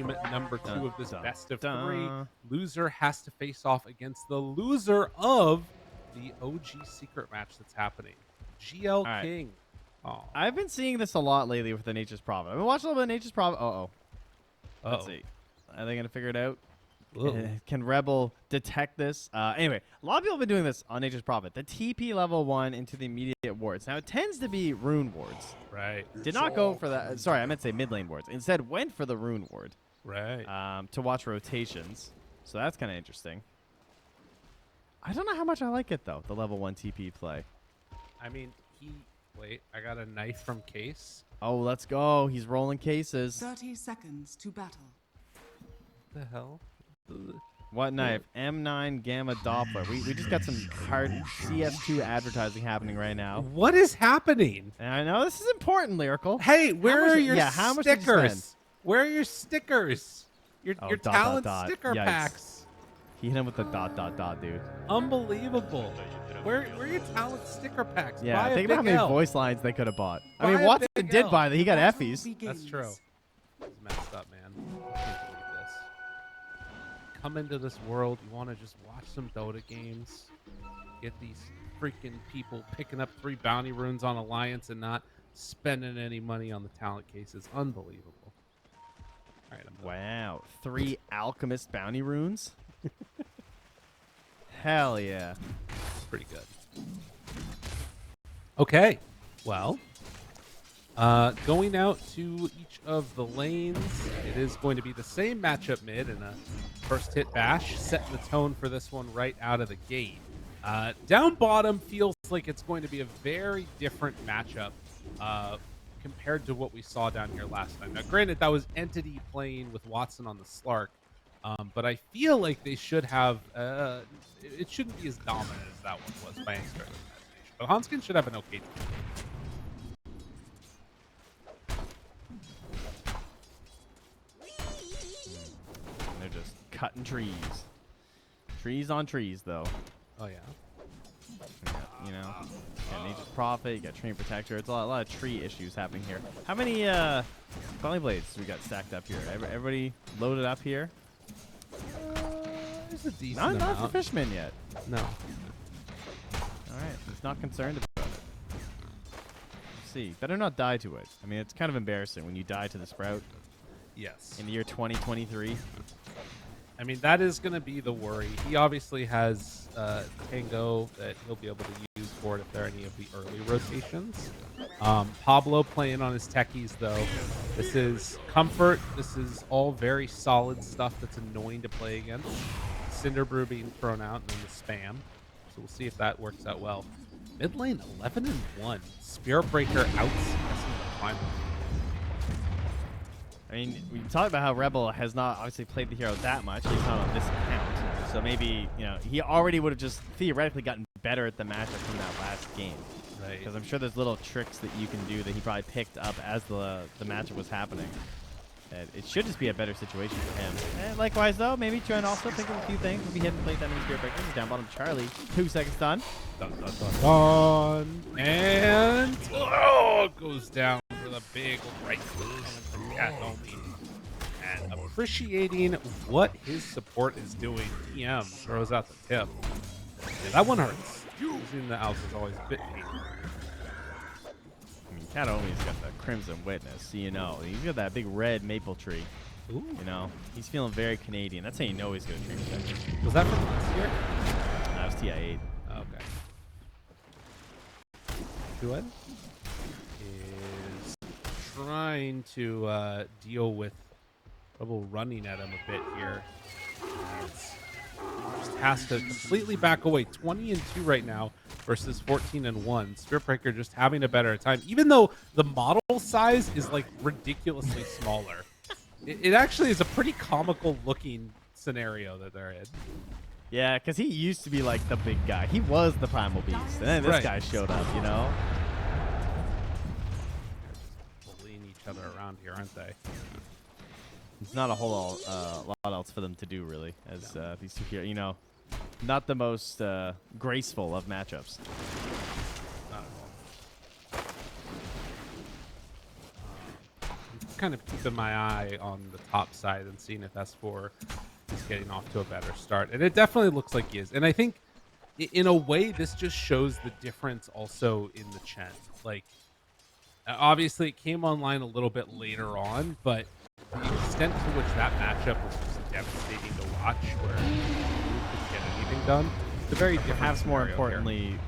game number 2 of this best of 3. Loser has to face off against the loser of the OG secret match that's happening. GL King. Oh. I've been seeing this a lot lately with the Nature's Prophet. I've been watching a little bit of Nature's Prophet. Let's see. Are they going to figure it out? Can Rebel detect this? Anyway, a lot of people have been doing this on Nature's Prophet. The TP level 1 into the immediate wards. Now, it tends to be rune wards. Right. Did not go for that. Sorry, I meant to say mid lane wards. Instead, went for the rune ward. Right. To watch rotations. So that's kind of interesting. I don't know how much I like it, though, the level 1 TP play. I mean, Wait, I got a knife from Case. Oh, let's go. He's rolling cases. 30 seconds to battle. What the hell? What knife? M9 Gamma Doppler. We just got some hard CS2 advertising happening right now. What is happening? And I know this is important, Lyrical. Hey, where are your how much did you spend? stickers? Where are your stickers? Your talent sticker Yikes. packs. He hit him with the ... dude. Unbelievable. Where are your talent sticker packs? Yeah, Buy think about how many voice lines they could have bought. I Buy mean, a Watson big did L. buy that. He got Effies. That's true. It's messed up, man. I can't believe this. Come into this world, you want to just watch some Dota games, get these freaking people picking up 3 bounty runes on Alliance and not spending any money on the talent cases. Unbelievable. All right, I'm done. Wow, 3 Alchemist bounty runes? Hell yeah. Pretty good. Okay, well, going out to each of the lanes, it is going to be the same matchup mid and a first hit bash, setting the tone for this one right out of the gate. Down bottom feels like it's going to be a very different matchup compared to what we saw down here last time. Now, granted, that was Entity playing with Watson on the Slark, but I feel like they should have, it shouldn't be as dominant as that one was by any stretch of the imagination. But Hanskin should have an okay team. They're just cutting trees. Trees on trees, though. Oh, yeah. You know, got Nature's Prophet, you got Tree Protector. It's a lot of tree issues happening here. How many Belly Blades we got stacked up here? Everybody loaded up here? There's a decent amount. Not for Fishman yet. No. All right, he's not concerned about it. Let's see. Better not die to it. I mean, it's kind of embarrassing when you die to the Sprout. Yes. In the year 2023. I mean, that is going to be the worry. He obviously has Tango that he'll be able to use for it if there are any of the early rotations. Pablo playing on his techies, though. This is comfort. This is all very solid stuff that's annoying to play against. Cinderbrew being thrown out and then the spam. So we'll see if that works out well. Mid lane 11-1. Spirit Breaker out the final. I mean, we talked about how Rebel has not obviously played the hero that much, at least not on this account. So maybe, you know, he already would have just theoretically gotten better at the matchup from that last game. Right. Because I'm sure there's little tricks that you can do that he probably picked up as the matchup was happening. It should just be a better situation for him. And likewise, though, maybe trying to also pick up a few things. Maybe he hadn't played that many Spirit Breakers. He's down bottom Charlie. 2 seconds done. Dun, dun, dun, dun. And it goes down for the big right coming from Cat Homie. And appreciating what his support is doing, TM throws out the tip. Yeah, that one hurts. Using the Alpha is always a bit painful. I mean, Cat Homie's got the Crimson Witness, so you know. He's got that big red maple tree. Ooh. You know, he's feeling very Canadian. That's how you know he's going to Tree Protection. Was that from last year? That was TI8. Oh, okay. Duet is trying to deal with Rebel running at him a bit here. Just has to completely back away. 20-2 right now versus 14-1. Spirit Breaker just having a better time, even though the model size is like ridiculously smaller. It actually is a pretty comical looking scenario that they're in. Yeah, because he used to be like the big guy. He was the Primal Beast, and then this guy showed up, you know? Bullying each other around here, aren't they? It's not a whole lot else for them to do, really, as these two here, you know, not the most graceful of matchups. Not at all. kind of keeping my eye on the top side and seeing if S4 is getting off to a better start. And it definitely looks like he is. And I think in a way, this just shows the difference also in the Chen. Like, obviously, it came online a little bit later on, but the extent to which that matchup was just devastating to watch, where you couldn't get anything done, it's a very different. Perhaps more scenario importantly, here.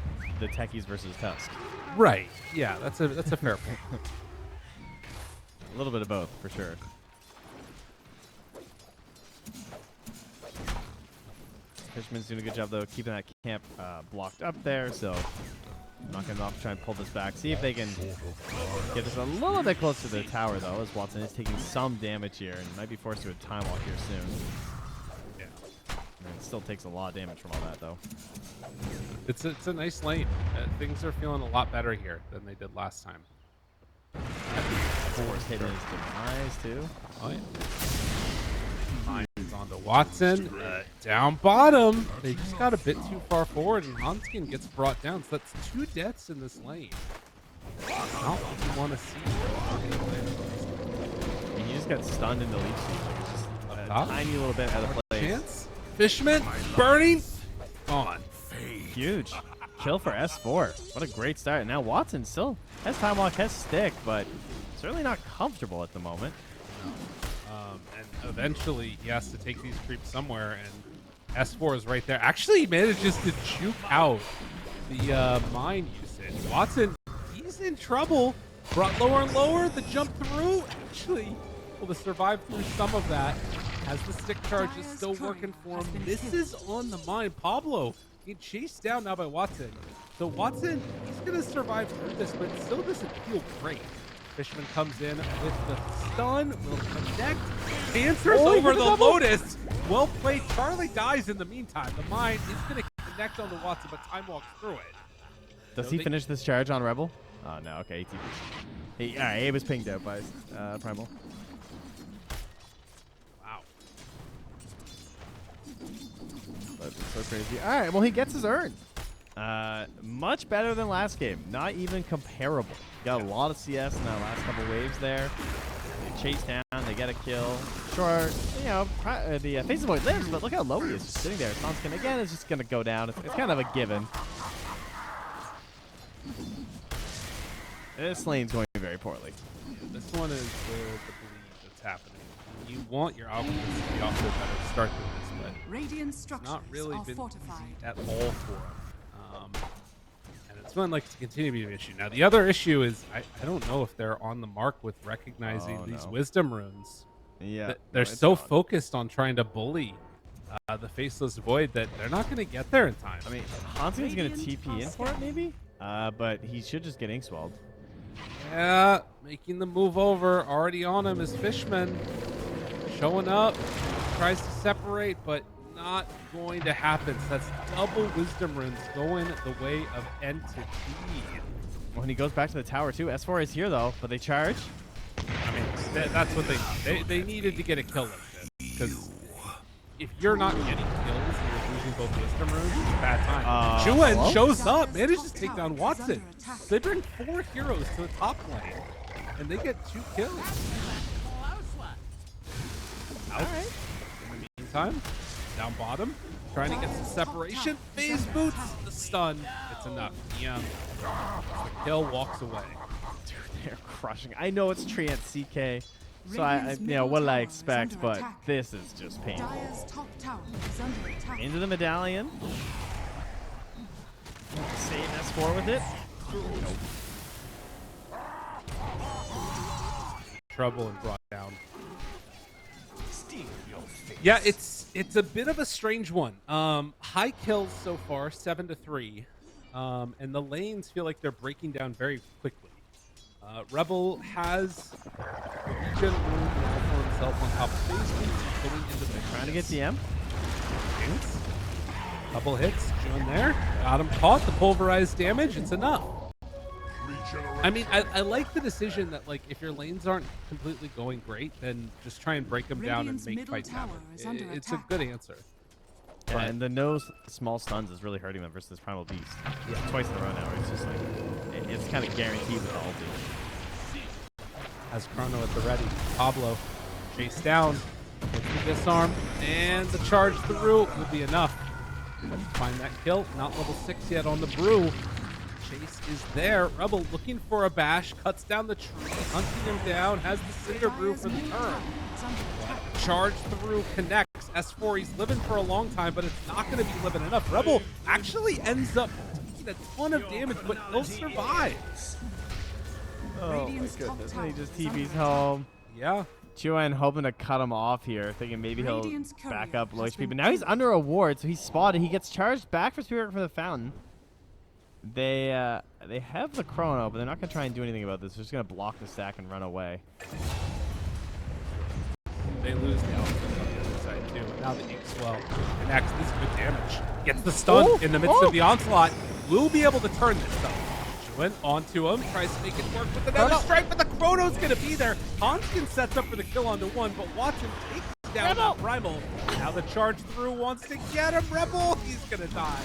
the techies versus Tusk. Right? Yeah, that's a fair point. A little bit of both, for sure. Fishman's doing a good job, though, keeping that camp blocked up there, so knocking them off, try and pull this back. See if they can get this a little bit closer to the tower, though, as Watson is taking some damage here and might be forced to a time walk here soon. Yeah. And it still takes a lot of damage from all that, though. It's a nice lane. Things are feeling a lot better here than they did last time. Force hitting his demise, too. Oh, yeah. Finds onto Watson. Down bottom. They just got a bit too far forward, and Hanskin gets brought down. So that's 2 deaths in this lane. Not what you want to see. And he just got stunned in the lead speed. Like it's just a tiny little bit out of place. Chance. Fishman. Burning. Gone. Huge. Kill for S4. What a great start. And now Watson still has time walk, has stick, but certainly not comfortable at the moment. And eventually he has to take these creeps somewhere, and S4 is right there. Actually, he manages to juke out the mine usage. Watson, he's in trouble. Brought lower and lower. The jump through. Actually, able to survive through some of that. As the stick charge is still working for him. This is on the mine. Pablo being chased down now by Watson. So Watson, he's going to survive through this, but it still doesn't feel great. Fishman comes in with the stun, will connect, answers over the Lotus. Well played. Charlie dies in the meantime. The mine is going to connect on the Watson, but time walks through it. Does he finish this charge on Rebel? Oh, no. Okay, ATP. He was pinged out by Primal. Wow. That's so crazy. All right, well, he gets his earn. Much better than last game. Not even comparable. Got a lot of CS in that last couple waves there. They chase down, they get a kill. Sure, you know, the Face of Void lives, but look how low he is just sitting there. Tonskin, again, is just going to go down. It's kind of a given. This lane's going very poorly. Yeah, this one is the bleed that's happening. You want your alchemists to be off to a better start than this, but Radiant it's structures not really are been fortified. easy at all for him. And it's going like to continue to be an issue. Now, the other issue is I don't know if they're on the mark with recognizing these wisdom runes. Yeah. They're so focused on trying to bully the Faceless Void that they're not going to get there in time. I mean, Hansu's going to TP in for it, maybe? But he should just get Inkswelled. Yeah, making the move over. Already on him is Fishman. Showing up. Tries to separate, but not going to happen. So that's double wisdom runes going the way of Entity. When he goes back to the tower, too. S4 is here, though, but they charge. I mean, that's what they needed to get a kill like this. Because if you're not getting kills and you're losing both wisdom runes, it's a bad time. Juan shows up, manages to take down Watson. They bring 4 heroes to the top lane, and they get 2 kills. Out. In the meantime, down bottom, trying to get some separation. Phase boots, the stun. It's enough. The kill walks away. Dude, they're crushing. I know it's Treant CK, so I you know, what did I expect, but this is just painful. Into the medallion. Save S4 with it. Nope. Trouble and brought down. Yeah, it's a bit of a strange one. High kills so far, 7-3, and the lanes feel like they're breaking down very quickly. Rebel has Legion room for himself on top of phase going into the Trying to get DM. Couple hits, Jun there. Got him caught. The pulverized damage. It's enough. I mean, I like the decision that, like, if your lanes aren't completely going great, then just try and break them down and make fights happen. It's a good answer. Yeah, and the small stuns is really hurting them versus Primal Beast. Yeah, twice in a row now. It's just like it's kind of guaranteed with the ulti. Has Chrono at the ready. Pablo chase down. With the disarm. And the charge through will be enough. Let's find that kill. Not level 6 yet on the brew. Chase is there. Rebel looking for a bash. Cuts down the tree. Hunting him down. Has the Cinder Brew for the turn. Charge through connects. S4, he's living for a long time, but it's not going to be living enough. Rebel actually ends up taking a ton of damage, but he'll survive. Oh my goodness. And he just TP's home. Yeah. Chuan hoping to cut him off here, thinking maybe he'll back up low HP. But now he's under a ward, so he's spotted. He gets charged back for Spirit from the fountain. They have the Chrono, but they're not going to try and do anything about this. They're just going to block the stack and run away. They lose the Alpha on the other side, too. And now the Inkswell connects. This is good damage. Gets the stun in the midst of the onslaught. Will be able to turn this, though. Went onto him, tries to make it work with another strike, but the Chrono's going to be there. Hanskin sets up for the kill onto one, but watch him take down that Primal. Now the charge through wants to get him. Rebel, he's going to die.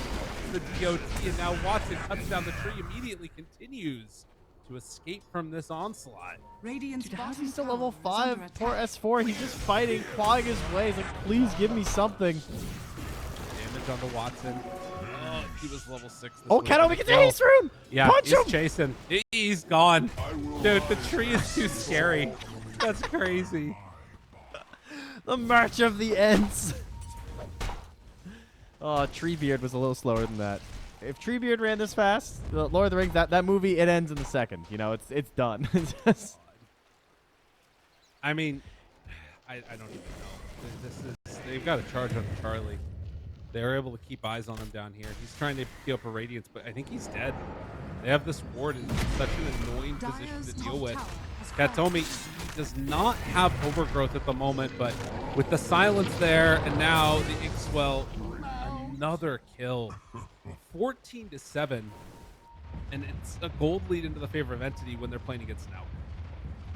The DOT, and now Watson cuts down the tree, immediately continues to escape from this onslaught. Radiant's Dude, how's he bottom still tower level is 5? under Poor attack. S4, he's just fighting, clawing his way. He's like, please give me something. Damage on the Watson. Oh, he was level 6. Oh, Kato, we get the haste rune! Yeah, Punch he's him! chasing. He's gone. Dude, the tree is too scary. That's crazy. The March of the Ents. Oh, Treebeard was a little slower than that. If Treebeard ran this fast, the Lord of the Rings, that movie, it ends in the second. You know, it's done. I mean, I don't even know. They've got a charge on Charlie. They're able to keep eyes on him down here. He's trying to keep up a Radiance, but I think he's dead. They have this ward in such an annoying position to deal with. Katomi does not have overgrowth at the moment, but with the silence there, and now the Inkswell, another kill. 14-7, and it's a gold lead into the favor of Entity when they're playing against Now.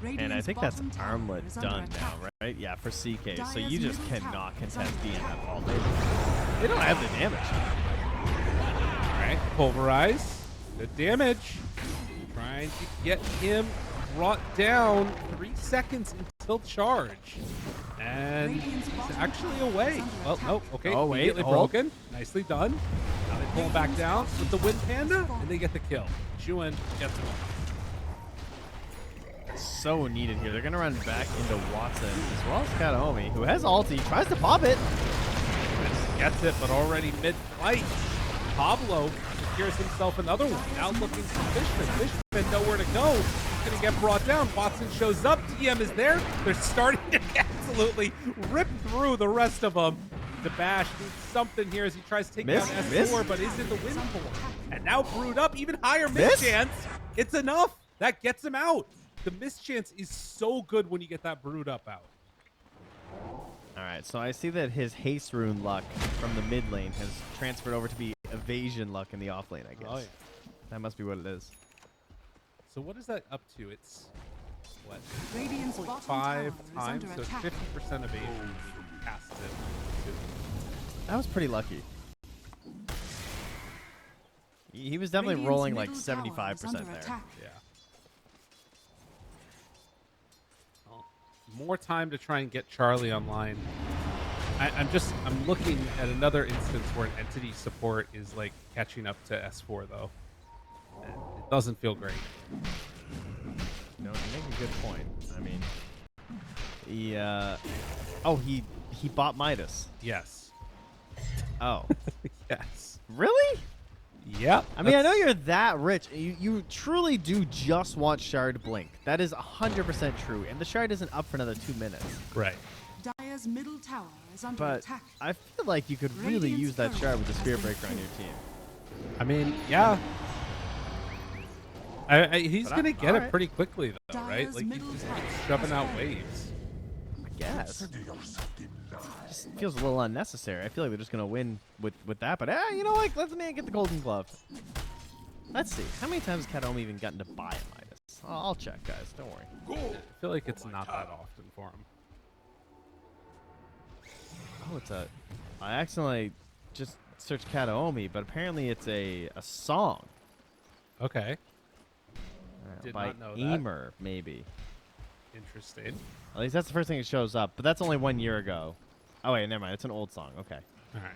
And I think that's Armlet done now, right? Yeah, for CK. So you just cannot contest DNF all day. They don't have the damage. All right, Pulverize. Good damage. Trying to get him brought down. 3 seconds until charge. And he's actually away. Well, no, okay. Oh, wait, immediately hold. broken. Nicely done. Now they pull him back down with the Wind Panda, and they get the kill. Chuan gets him. So needed here. They're going to run back into Watson as well as Kataomi, who has ulti. Tries to pop it. Gets it, but already mid-fight. Pablo secures himself another one. Now looking for Fishman. Fishman nowhere to go. He's going to get brought down. Watson shows up. TM is there. They're starting to absolutely rip through the rest of them. Dabash needs something here as he tries to take down S4, but is in the win for. And now brewed up, even higher mischance. It's enough. That gets him out. The mischance is so good when you get that brewed up out. All right, so I see that his haste rune luck from the mid lane has transferred over to be evasion luck in the off lane, I guess. Oh, yeah. That must be what it is. So what is that up to? It's what? Radiant's bottom 0.5 tower is times, under so attack. 50% evasion. Casts it. That was pretty lucky. He was definitely Radiant's rolling like middle tower is 75% under there. attack. Yeah. Well, more time to try and get Charlie online. I'm looking at another instance where an entity support is like catching up to S4 though. And it doesn't feel great. You know, you make a good point. I mean, he bought Midas. Yes. Oh, Yes. really? Yep. I mean, I know you're that rich. You truly do just want Shard Blink. That is 100% true. And the Shard isn't up for another 2 minutes. Right. Dire's middle tower is under But attack. I feel like you could really Radiant's use that turret Shard with the has Spirit been Breaker on your team. I mean, yeah. He's But going to get alright. it pretty quickly, though, right? Dire's Like, he middle just tower keeps shoving has out fallen. waves. I guess. Just feels a little unnecessary. I feel like they're just going to win with that. But, you know what? Let the man get the Golden Glove. Let's see. How many times has Kataomi even gotten to buy a Midas? I'll check, guys. Don't worry. I feel like it's not that often for him. Oh, it's a... I accidentally just searched Kataomi, but apparently it's a song. Okay. Did By not know that. Emer, maybe. Interesting. At least that's the first thing that shows up. But that's only 1 year ago. Oh wait, never mind. It's an old song. Okay. All right.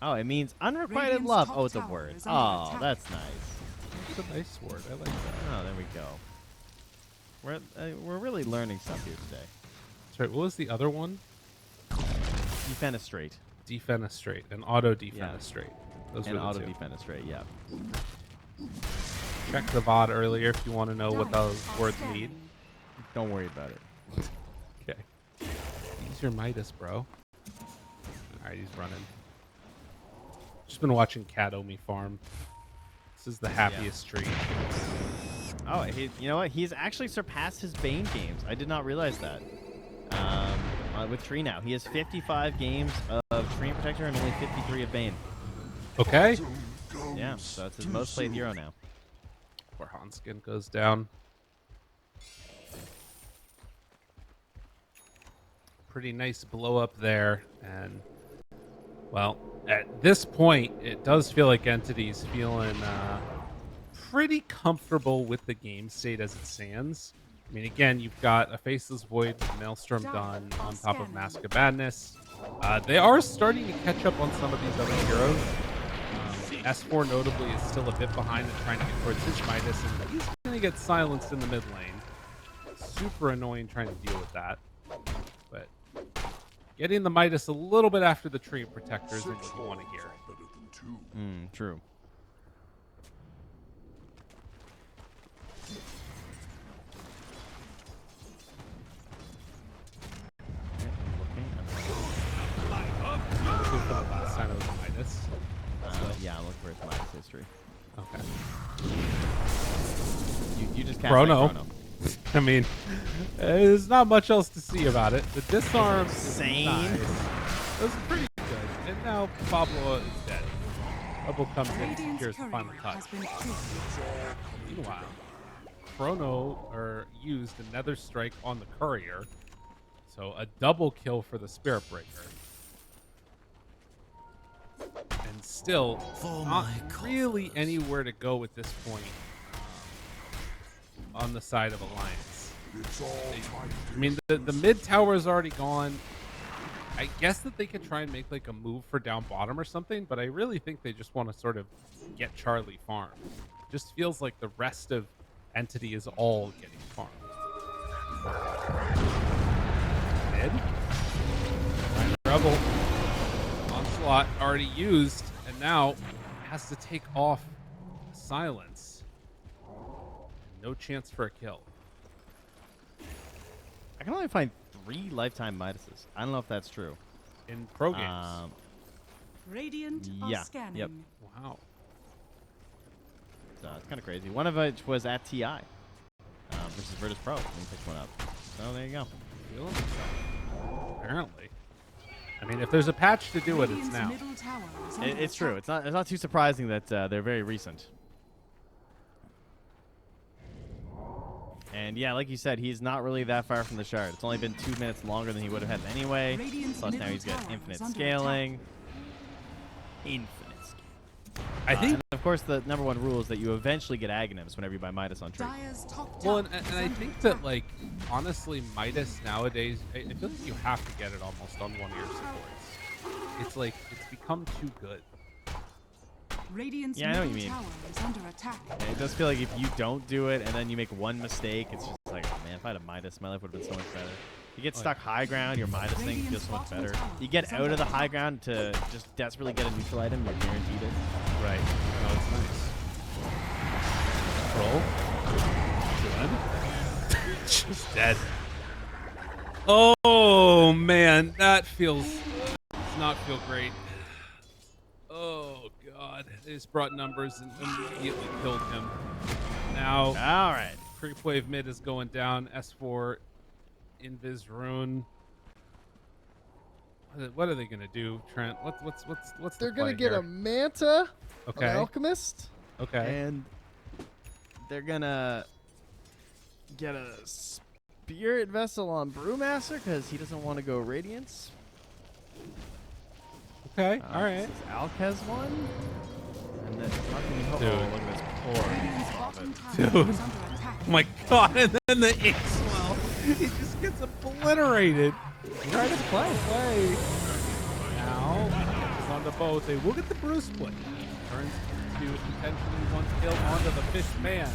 Oh, it means unrequited Radiant's love. top Oh, it's a tower word. is under Oh, attack. that's nice. It's a nice word. I like that. Oh, there we go. We're really learning stuff here today. That's right. What was the other one? Defenestrate. Defenestrate and auto defenestrate. Those And were the auto two. defenestrate, yeah. Check the VOD earlier if you want to know what those Dias are words scanning. mean. Don't worry about it. Okay. Use your Midas, bro. All right, he's running. Just been watching Cat Omi farm. This is the happiest streak. Oh, you know what? He's actually surpassed his Bane games. I did not realize that. With Tree now. He has 55 games of Tree and Protector and only 53 of Bane. Okay. Yeah, so that's his most played hero now. Poor Hanskin goes down. Pretty nice blow up there. And, well, at this point, it does feel like Entity's feeling pretty comfortable with the game state as it stands. I mean, again, you've got a Faceless Void, Maelstrom done on top of Mask of Madness. They are starting to catch up on some of these other heroes. S4 notably is still a bit behind and trying to get towards his Midas, and he's going to get silenced in the mid lane. Super annoying trying to deal with that. But getting the Midas a little bit after the Tree Protector is what you want to hear. True. Last time it was Midas. Yeah, I'm looking for his Midas history. Okay. You just cast Chrono. Chrono. I mean, there's not much else to see about it. The disarm is Insane. nice. It was pretty good. And now Pablo is dead. Pablo comes in and Radiant's secures the courier final touch. has been killed. Meanwhile, Chrono used another strike on the courier. So a double kill for the Spirit Breaker. And still not really anywhere to go at this point on the side of Alliance. I mean, the mid tower is already gone. I guess that they could try and make like a move for down bottom or something, but I really think they just want to sort of get Charlie farmed. Just feels like the rest of Entity is all getting farmed. Mid. Rhino Rebel. Onslaught already used, and now has to take off Silence. No chance for a kill. I can only find 3 lifetime Midases. I don't know if that's true. In pro games. Radiant Yeah, are scanning. yep. Wow. So it's kind of crazy. One of which was at TI versus Virtus Pro. When he picked one up. So there you go. Feeling himself. Apparently. I mean, if there's a patch to do it, it's Radiant's now. middle tower is under It's true. attack. It's not too surprising that they're very recent. And yeah, like you said, he's not really that far from the shard. It's only been 2 minutes longer than he would have had anyway. Radiant's Plus now middle he's got tower infinite is under scaling. Infinite scaling. I think. And of course, the number one rule is that you eventually get Aghanims whenever you buy Midas on tree. Dire's top Well, tower and is I under think attack. that, like, honestly, Midas nowadays, I feel like you have to get it almost on one of your supports. It's like, it's become too good. Radiant's Yeah, I know what middle you mean. tower is under attack. And it does feel like if you don't do it and then you make one mistake, it's just like, oh man, if I had a Midas, my life would have been so much better. You get stuck high ground, your Midas thing feels so much better. You get out of the high ground to just desperately get a neutral item, you're guaranteed it. Right. No, it's nice. Roll. Good. Just dead. Oh, man. That does not feel great. Oh, God. They just brought numbers and immediately killed him. Now, All right. Creep Wave mid is going down. S4 Invis Rune. What are they gonna do, Trent? What's They're the gonna play get here? a Manta, Okay. an Alchemist, Okay. And they're gonna get a Spirit Vessel on Brewmaster because he doesn't want to go Radiance. Okay. All right. This is Alkez one. And then fucking Dude. oh, look at this poor. Radiant's bottom tower Dude. is under attack. Oh my God! And then the X well. He just gets obliterated. Trying to play. Now, catches onto both. They will get the bruise split. Turns to potentially one kill onto the fish man.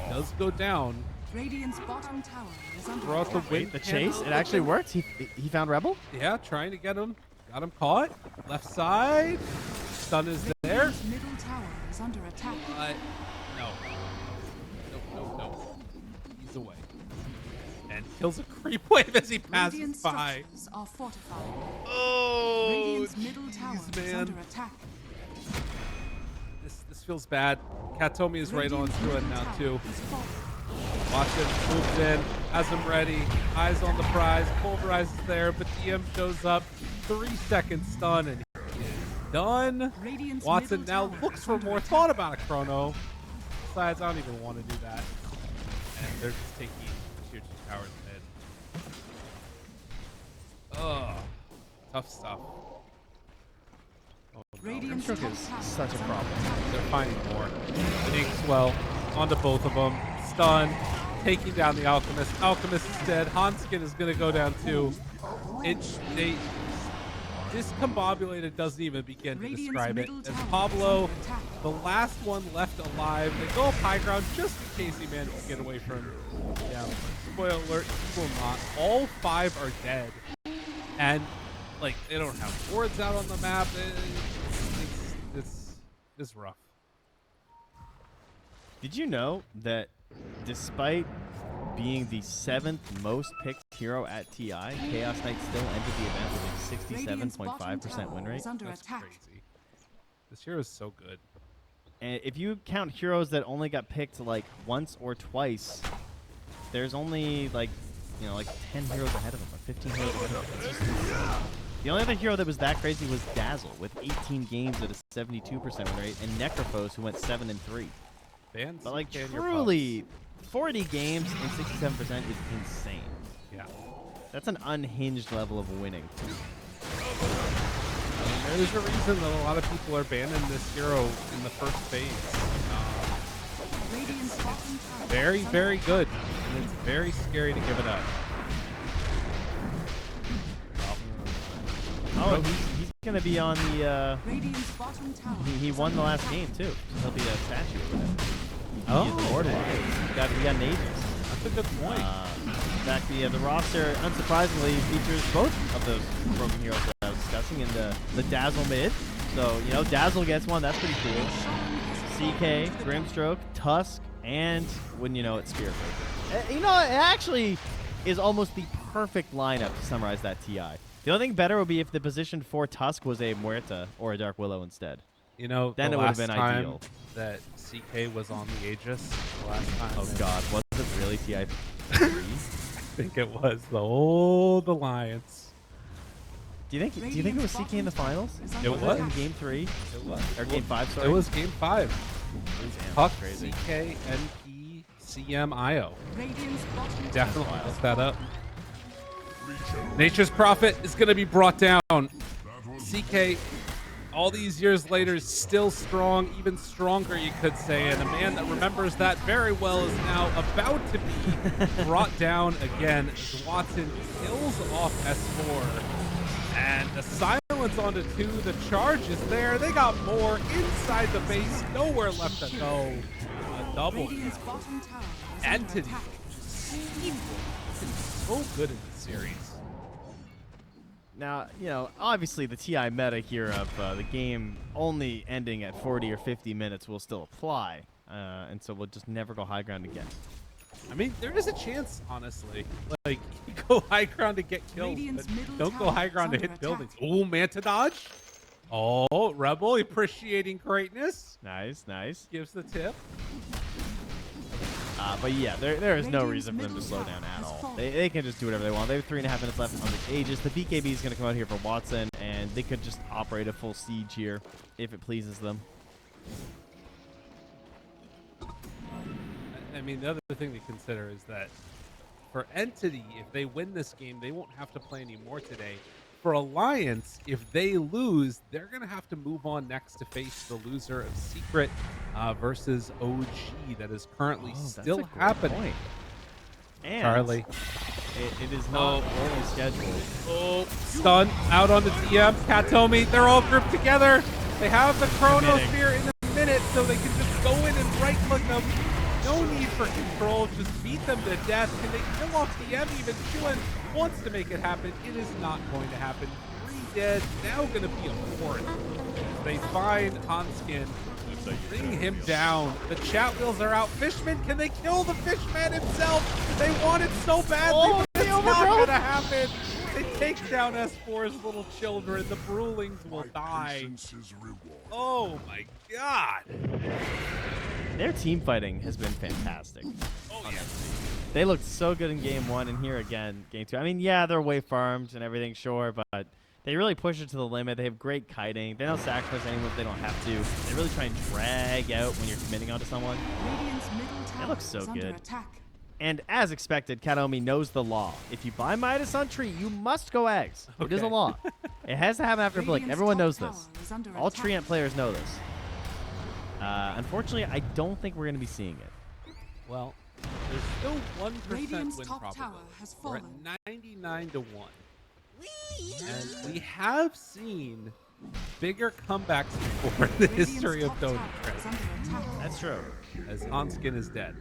Does go down. Radiant's bottom tower is under Brought the attack. wind The chase, it actually worked. He found Rebel. Yeah, trying to get him. Got him caught. Left side. Stun is there. Radiant's middle tower is under attack. But no. No. He's away. And kills a creep wave as he passes Radiant by. structures are fortified. Oh, Radiant's middle tower is man. under attack. This feels bad. Katomi is right on Radiant's to it middle now tower too. is fortified. Watch it, moves in, has him ready, eyes on the prize, pulverizes there, but DM shows up, 3 second stun, and he is done. Radiant's Watson middle now tower looks is for under more, attack. thought about a chrono. Besides, I don't even want to do that. And they're just taking tier 2 towers mid. Ugh, tough stuff. Oh, no. Radiant's Shook top is tower such a is under problem. attack. They're finding more. Inkswell onto both of them. Stun, taking down the Alchemist. Alchemist is dead. Hanskin is going to go down too. Discombobulated doesn't even begin to Radiant's describe it. middle As tower is Pablo, under attack. the last one left alive, they go up high ground just in case he manages to get away from down. Spoiler alert, he will not. All 5 are dead. And, like, they don't have boards out on the map. It's rough. Did you know that despite being the 7th most picked hero at TI, Chaos Knight still ended the event with a Radiant's bottom 67.5% tower win rate? is under That's attack. crazy. This hero is so good. And if you count heroes that only got picked like once or twice, there's only like 10 heroes ahead of him, or 15 heroes ahead of him. It's just insane. The only other hero that was that crazy was Dazzle with 18 games at a 72% win rate, and Necrophos who went 7-3. Fans, But like can your truly, 40 games and 67% is insane. Yeah. That's an unhinged level of winning. There's a reason that a lot of people are banning this hero in the first phase. Radiant's bottom tower Very, is under very attack. good. And it's very scary to give it up. Oh, he's gonna be on the. Radiant's bottom tower He is won the under last attack. game too. He'll be a statue or whatever. Oh, He's immortalized. He got an Aegis. That's a good point. In fact, the roster unsurprisingly features both of those broken heroes that I was discussing in the Dazzle mid. So Dazzle gets one. That's pretty cool. CK, Grimstroke, Tusk, and when it's Spirit Breaker. It actually is almost the perfect lineup to summarize that TI. The only thing better would be if the position for Tusk was a Muerta or a Dark Willow instead. Then it the would have last been time ideal. that CK was on the Aegis, the last time. Oh God, was it really TI 3? I think it was the old Alliance. Do you think it was CK in the finals? It was. In game 3 It was. or game 5? Sorry, It was game 5. Damn, Puck, crazy. CK, NP, CM, IO. Radiant's bottom Definitely tower look is that up. fortified. Nature's Prophet is going to be brought down. CK, all these years later, is still strong, even stronger, you could say. And a man that remembers that very well is now about to be brought down again as Watson kills off S4. And the silence onto 2. The charge is there. They got more inside the base. Nowhere left to go. A double. Radiant's bottom tower is under Entity. attack. So good in this series. Now, obviously the TI meta here of the game only ending at 40 or 50 minutes will still apply. And so we'll just never go high ground again. I mean, there is a chance, honestly. Like, you go high ground to get killed, Radiant's but middle don't go tower high is ground to under hit buildings. attack. Oh, Manta dodge. Oh, Rebel appreciating greatness. Nice. Gives the tip. But yeah, there is no Radiant's reason for them to middle slow tower down at has all. fallen. They can just do whatever they want. They have 3.5 minutes left on the Aegis. The BKB is going to come out here for Watson, and they could just operate a full siege here if it pleases them. I mean, the other thing to consider is that for Entity, if they win this game, they won't have to play anymore today. For Alliance, if they lose, they're going to have to move on next to face the loser of Secret versus OG that is currently That's a still great happening. point. And Charlie. It is not only scheduled. Oh, stun out on the DM. Katomi, they're all grouped together. They have the Chronosphere in a minute, so they can just go in and right-click them. No need for control. Just beat them to death. Can they kill off DM even? Chillin wants to make it happen. It is not going to happen. 3 dead. Now going to be a 4th. They find Hanskin. Bring him down. The chat wheels are out. Fishman, can they kill the Fishman himself? They want it so badly, but it's not going to happen. They take down S4's little children. The Brewlings will die. Oh my god. Their team fighting has been fantastic. Oh yeah. They looked so good in game 1, and here again, game 2. I mean, yeah, they're away farmed and everything, sure, but they really push it to the limit. They have great kiting. They don't sacrifice anyone if they don't have to. They really try and drag out when you're committing onto someone. It looks so good. And as expected, Katomi knows the law. If you buy Midas on tree, you must go eggs. Okay. It is a law. It has to happen after Blink. Everyone knows this. All Treant players know this. Unfortunately, I don't think we're going to be seeing it. Well, there's still 1% Radiant's win top probability. tower has We're fallen. at 99 to 1. And we have seen bigger comebacks before in the history of Dota. That's true. As Hanskin is dead.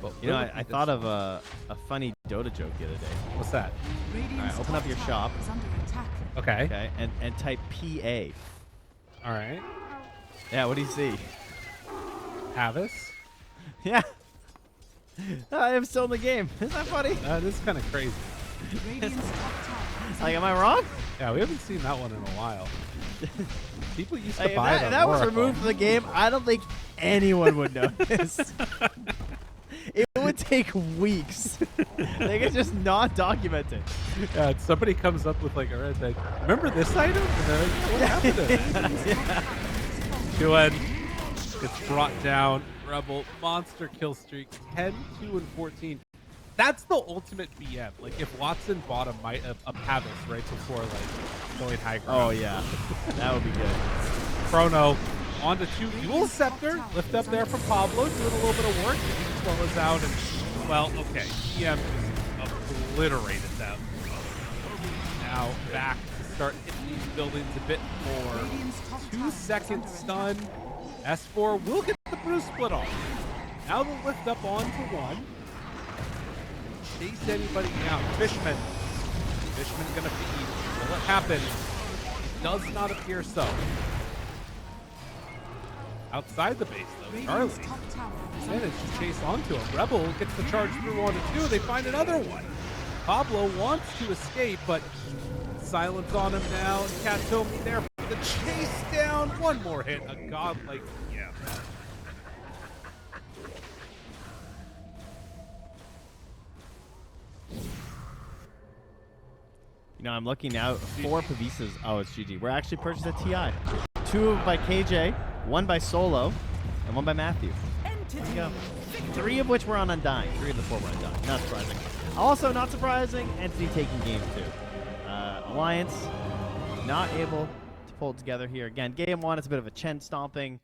But You know, I thought of a funny Dota joke the other day. What's that? All right, open up your shop. Okay. Okay, and type PA. All right. Yeah, what do you see? Havis. Yeah. I am still in the game. Isn't that funny? This is kind of crazy. Like, am I wrong? Yeah, we haven't seen that one in a while. People used to Like, buy it if on that was Oracle. removed from the game, I don't think anyone would notice. It would take weeks. They could just not document it. Yeah, somebody comes up with like a red tag. Remember this item? And they're like, what happened to it? Duan gets brought down. Rebel monster kill streak 10, 2, and 14. That's the ultimate BM. Like if Watson bought a Pavis right before like going high ground. Oh yeah, that would be good. Chrono onto 2 dual scepter. Lift up there from Pablo, doing a little bit of work. Well is out and well, okay. BM just obliterated them. Now back to start hitting these buildings a bit more. 2 second stun. S4 will get the bruise split off. Now they'll lift up onto 1. Chase anybody down. Fishman. Fishman gonna feed. Will it happen? Does not appear so. Outside the base though, Charlie managed to chase onto him. Rebel gets the charge through onto 2. They find another one. Pablo wants to escape, but silence on him now. Katomi there for the chase down. One more hit. A godlike yeah. You know, I'm looking now. 4 Pavisas. Oh, it's GG. We're actually purchased a TI. 2 by KJ, 1 by Solo, and 1 by Matthew. There you go. 3 of which were on Undying. 3 of the 4 were Undying. Not surprising. Also, not surprising, Entity taking game 2. Alliance not able to pull it together here. Again, game 1 is a bit of a Chen stomping.